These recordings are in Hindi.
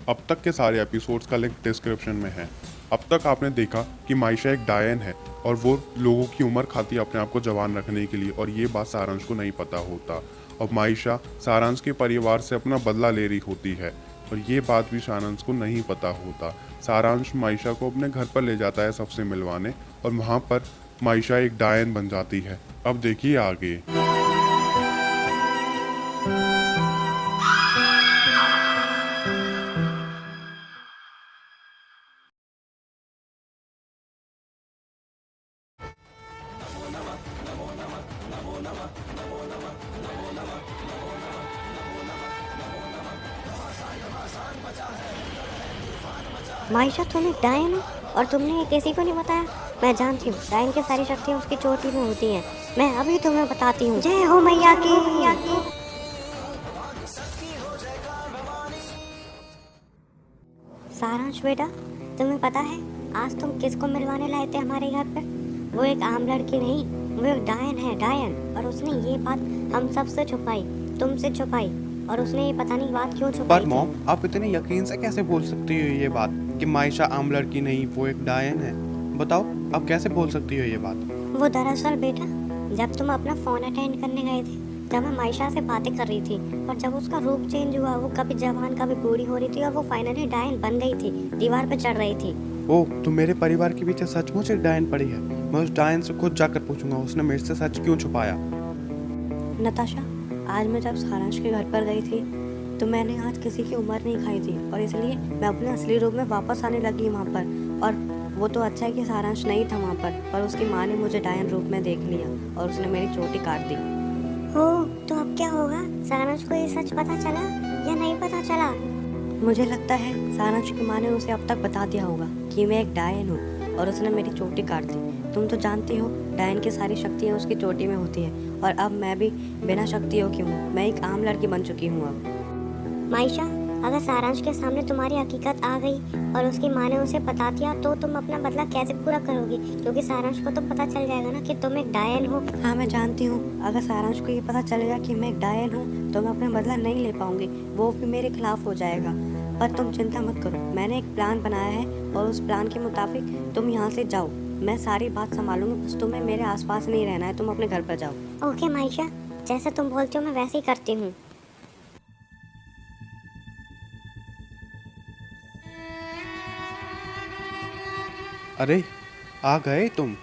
अब तक के सारे एपिसोड्स का लिंक डिस्क्रिप्शन में है। अब तक आपने देखा कि मायशा एक डायन है और वो लोगों की उम्र खाती है अपने आप को जवान रखने के लिए, और ये बात सारांश को नहीं पता होता। और मायशा सारांश के परिवार से अपना बदला ले रही होती है और ये बात भी सारांश को नहीं पता होता। सारांश मायशा को अपने घर पर ले जाता है सबसे मिलवाने, और वहाँ पर मायशा एक डायन बन जाती है। अब देखिए आगे। मायशा तुम एक डायन हो और तुमने ये किसी को नहीं बताया। मैं जानती हूँ डायन की सारी शक्तियाँ उसकी चोटी में होती हैं। मैं अभी तुम्हें बताती हूँ। जय हो मैया की। सारांश बेटा, तुम्हें पता है आज तुम किसको मिलवाने लाए थे हमारे घर पर? वो एक आम लड़की नहीं, वो एक डायन है, डायन। और उसने ये बात हम सबसे छुपाई, तुमसे छुपाई। और उसने ये पता नहीं बात क्यों छुपाई पर थी। मॉम, आप इतने यकीन से कैसे बोल सकती हो ये बात कि मायशा आम लड़की नहीं, वो एक डायन है? बताओ, आप कैसे बोल सकती हो ये बात? वो दरअसल बेटा, जब तुम अपना फोन अटेंड करने गए थे, जब मैं मायशा से बातें कर रही थी, और जब उसका रूप चेंज हुआ, वो कभी जवान कभी बूढ़ी हो रही थी, और वो फाइनली डायन बन गई थी, दीवार पे चढ़ रही थी। ओह, तो मेरे परिवार के पीछे सचमुच एक डायन पड़ी है। मैं उस डायन से खुद जाकर पूछूंगा उसने मेरे से सच क्यों छुपाया। नताशा, आज मैं जब सारांश के घर पर गई थी तो मैंने आज किसी की उम्र नहीं खाई थी, और इसलिए मैं अपने असली रूप में वापस आने लगी वहाँ पर। और वो तो अच्छा है कि सारांश नहीं था वहाँ पर उसकी माँ ने मुझे डायन रूप में देख लिया और उसने मेरी चोटी काट दी। हो तो अब क्या होगा? सारांश को ये सच पता चला या नहीं पता चला? मुझे लगता है सारांश की माँ ने उसे अब तक बता दिया होगा कि मैं एक डायन हूँ और उसने मेरी चोटी काट दी। तुम तो जानती हो डायन की सारी शक्तियाँ उसकी चोटी में होती है, और अब मैं भी बिना शक्तियों की हूँ। मैं एक आम लड़की बन चुकी हूँ अब। मायशा, अगर सारांश के सामने तुम्हारी हकीकत आ गई और उसकी माँ ने उसे बता दिया तो तुम अपना बदला कैसे पूरा करोगी? क्योंकि सारांश को तो पता चल जाएगा ना कि तुम एक डायन हो। हाँ, मैं जानती हूँ अगर सारांश को ये पता चलेगा कि मैं एक डायन हूँ तो मैं अपना बदला नहीं ले पाऊंगी, वो भी मेरे खिलाफ हो जाएगा। पर तुम चिंता मत करो, मैंने एक प्लान बनाया है और उस प्लान के मुताबिक तुम यहाँ से जाओ। मैं सारी बात संभालूंगी, बस तुम्हें मेरे आसपास नहीं रहना है, तुम अपने घर पर जाओ। ओके मायशा, जैसे तुम बोलती हो मैं वैसे ही करती हूँ। अरे, आ गए तुम?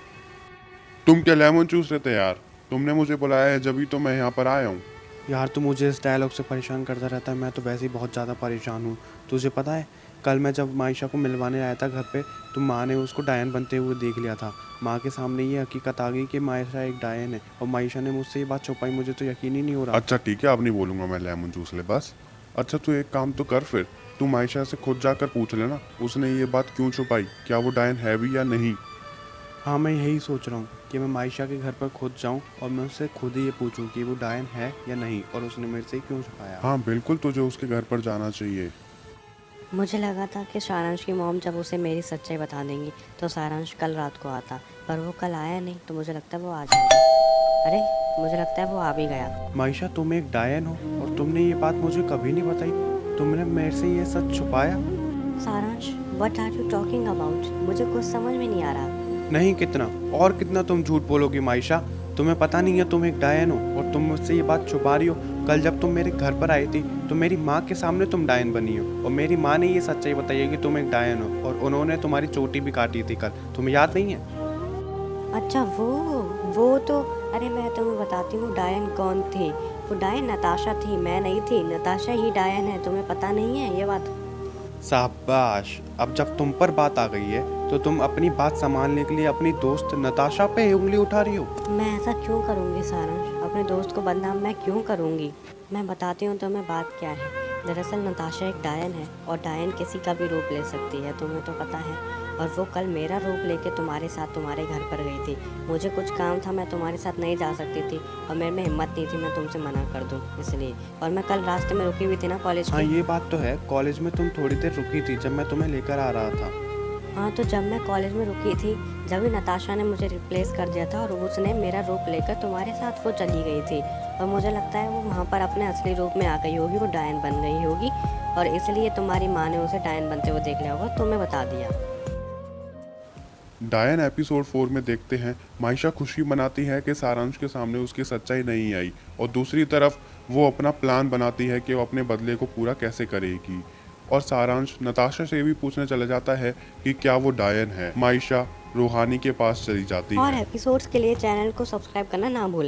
तुम क्या लेमन चूस रहे थे यार? तुमने मुझे बुलाया है जब ही तो मैं यहाँ पर आया हूँ। यार, तू मुझे इस डायलॉग से परेशान करता रहता है। मैं तो वैसे ही बहुत ज़्यादा परेशान हूँ। तुझे पता है, कल मैं जब मायशा को मिलवाने आया था घर पे, तो माँ ने उसको डायन बनते हुए देख लिया था। माँ के सामने ये हकीकत आ गई कि मायशा एक डायन है, और मायशा ने मुझसे ये बात छुपाई। मुझे तो यकीन ही नहीं हो रहा। अच्छा ठीक है, अब नहीं बोलूँगा मैं लेमन जूस ले बस। अच्छा तू एक काम तो कर फिर, तू मायशा से खुद जाकर पूछ लेना उसने ये बात क्यों छुपाई, क्या वो डायन है भी या नहीं। हाँ, मैं यही सोच रहा हूँ कि मैं मायशा के घर पर खुद जाऊँ और मैं उससे खुद ही ये पूछूँ कि वो डायन है या नहीं, और उसने मेरे से क्यों छुपाया। हाँ बिल्कुल, तुझे उसके घर पर जाना चाहिए। मुझे लगा था कि सारांश की मॉम जब उसे मेरी सच्चाई बता देंगी तो सारांश कल रात को आता, पर वो कल आया नहीं, तो मुझे लगता है वो आ जाएगा। अरे, मुझे लगता है वो आ भी गया। मायशा, तुम एक डायन हो और तुमने ये बात मुझे कभी नहीं बताई। तुमने मेरे से ये सच छुपाया। Saransh, what are you talking about? मुझे कुछ समझ में नहीं आ रहा। नहीं, कितना और कितना तुम झूठ बोलोगी मायशा? तुम्हें पता नहीं है तुम एक डायन हो और तुम मुझसे ये बात छुपा रही हो। कल जब तुम मेरे घर पर आई थी तो मेरी माँ के सामने तुम डायन बनी हो, और मेरी माँ ने ये सच्चाई बताई है कि तुम एक डायन हो, और उन्होंने तुम्हारी चोटी भी काटी थी कल। तुम्हें याद नहीं है? अच्छा, वो तो, अरे मैं तुम्हें बताती हूँ डायन कौन थी। वो डायन नताशा थी, मैं नहीं थी। नताशा ही डायन है, तुम्हें पता नहीं है ये बात? शाबाश, अब जब तुम पर बात आ गई है तो तुम अपनी बात संभालने के लिए अपनी दोस्त नताशा पे उंगली उठा रही हो। मैं ऐसा क्यों करूँगी सारांश? अपने दोस्त को बदनाम मैं क्यों करूँगी? मैं बताती हूँ तुम्हें बात क्या है। दरअसल नताशा एक डायन है, और डायन किसी का भी रूप ले सकती है, तुम्हें तो पता है। और वो कल मेरा रूप लेके तुम्हारे साथ तुम्हारे घर पर गई थी। मुझे कुछ काम था, मैं तुम्हारे साथ नहीं जा सकती थी, और मेरे में हिम्मत नहीं थी मैं तुमसे मना कर दूँ, इसलिए। और मैं कल रास्ते में रुकी हुई थी ना कॉलेज हाँ, के। ये बात तो है। कॉलेज में तुम थोड़ी देर रुकी थी जब मैं तुम्हें लेकर आ रहा था। हाँ, तो जब मैं कॉलेज में रुकी थी, जब भी नताशा ने मुझे रिप्लेस कर दिया था और उसने मेरा रूप लेकर तुम्हारे साथ वो चली गई थी, और मुझे लगता है वो वहाँ पर अपने असली रूप में आ गई होगी, वो डायन बन गई होगी। और इसलिए तुम्हारी माँ ने उसे डायन बनते हुए देख लिया होगा, तुम्हें बता दिया। डायन एपिसोड 4 में देखते हैं माइशा खुशी मनाती है कि सारांश के सामने उसकी सच्चाई नहीं आई, और दूसरी तरफ वो अपना प्लान बनाती है कि वो अपने बदले को पूरा कैसे करेगी। और सारांश नताशा से भी पूछने चला जाता है कि क्या वो डायन है। माइशा रूहानी के पास चली जाती और है। एपिसोड्स के लिए चैनल को सब्सक्राइब करना ना भूलें।